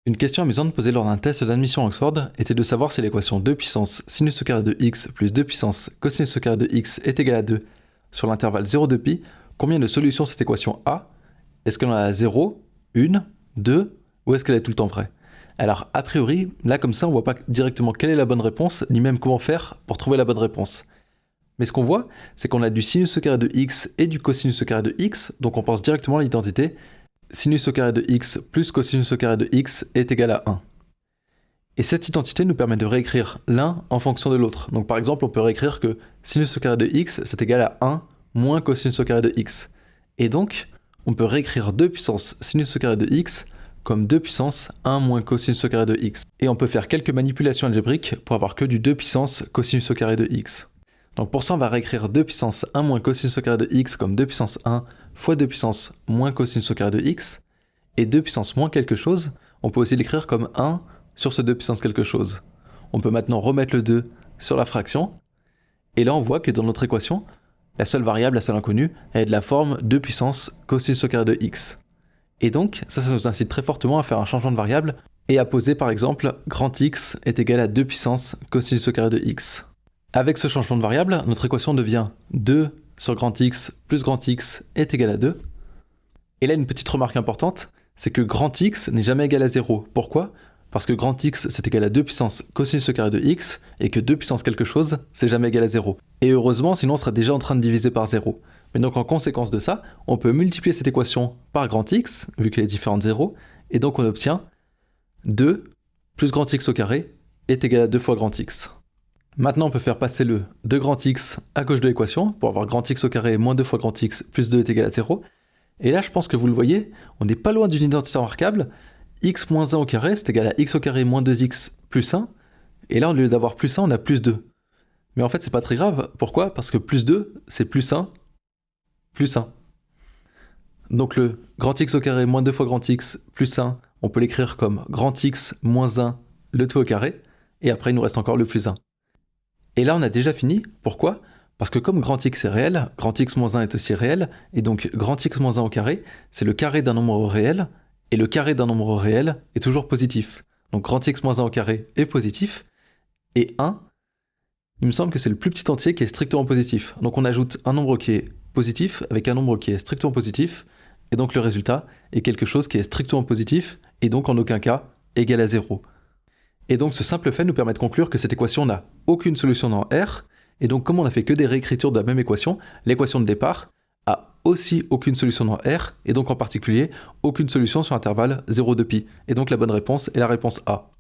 Une question amusante posée lors d'un test d'admission à Oxford était de savoir si l'équation 2 puissance sinus au carré de x plus 2 puissance cosinus au carré de x est égale à 2 sur l'intervalle 0 de pi, combien de solutions cette équation a? Est-ce qu'elle en a 0, 1, 2 ou est-ce qu'elle est tout le temps vraie? Alors a priori, là comme ça on voit pas directement quelle est la bonne réponse, ni même comment faire pour trouver la bonne réponse. Mais ce qu'on voit, c'est qu'on a du sinus au carré de x et du cosinus au carré de x, donc on pense directement à l'identité sinus au carré de x plus cosinus au carré de x est égal à 1. Et cette identité nous permet de réécrire l'un en fonction de l'autre. Donc par exemple, on peut réécrire que sinus au carré de x c'est égal à 1 moins cosinus au carré de x. Et donc, on peut réécrire 2 puissance sinus au carré de x comme 2 puissance 1 moins cosinus au carré de x. Et on peut faire quelques manipulations algébriques pour avoir que du 2 puissance cosinus au carré de x. Donc pour ça, on va réécrire 2 puissance 1 moins cosinus au carré de x comme 2 puissance 1 fois 2 puissance moins cosinus au carré de x. Et 2 puissance moins quelque chose, on peut aussi l'écrire comme 1 sur ce 2 puissance quelque chose. On peut maintenant remettre le 2 sur la fraction. Et là, on voit que dans notre équation, la seule variable, la seule inconnue, elle est de la forme 2 puissance cosinus au carré de x. Et donc, ça nous incite très fortement à faire un changement de variable et à poser par exemple grand x est égal à 2 puissance cosinus au carré de x. Avec ce changement de variable, notre équation devient 2 sur grand x plus grand x est égal à 2. Et là, une petite remarque importante, c'est que grand x n'est jamais égal à 0. Pourquoi? Parce que grand x c'est égal à 2 puissance cosinus au carré de x, et que 2 puissance quelque chose, c'est jamais égal à 0. Et heureusement, sinon on serait déjà en train de diviser par 0. Mais donc en conséquence de ça, on peut multiplier cette équation par grand x, vu qu'elle est différente de 0, et donc on obtient 2 plus grand x au carré est égal à 2 fois grand x. Maintenant on peut faire passer le 2 grand x à gauche de l'équation, pour avoir grand x au carré moins 2 fois grand x plus 2 est égal à 0. Et là je pense que vous le voyez, on n'est pas loin d'une identité remarquable. X moins 1 au carré, c'est égal à x au carré moins 2x plus 1. Et là, au lieu d'avoir plus 1, on a plus 2. Mais en fait, c'est pas très grave. Pourquoi? Parce que plus 2, c'est plus 1, plus 1. Donc le grand x au carré moins 2 fois grand x plus 1, on peut l'écrire comme grand x moins 1, le tout au carré. Et après, il nous reste encore le plus 1. Et là, on a déjà fini. Pourquoi? Parce que comme grand x est réel, grand x moins 1 est aussi réel. Et donc, grand x moins 1 au carré, c'est le carré d'un nombre réel. Et le carré d'un nombre réel est toujours positif. Donc grand x moins 1 au carré est positif. Et 1, il me semble que c'est le plus petit entier qui est strictement positif. Donc on ajoute un nombre qui est positif avec un nombre qui est strictement positif. Et donc le résultat est quelque chose qui est strictement positif et donc en aucun cas égal à 0. Et donc ce simple fait nous permet de conclure que cette équation n'a aucune solution dans R. Et donc comme on n'a fait que des réécritures de la même équation, l'équation de départ a aussi aucune solution dans R, et donc en particulier aucune solution sur l'intervalle 0 de pi. Et donc la bonne réponse est la réponse A.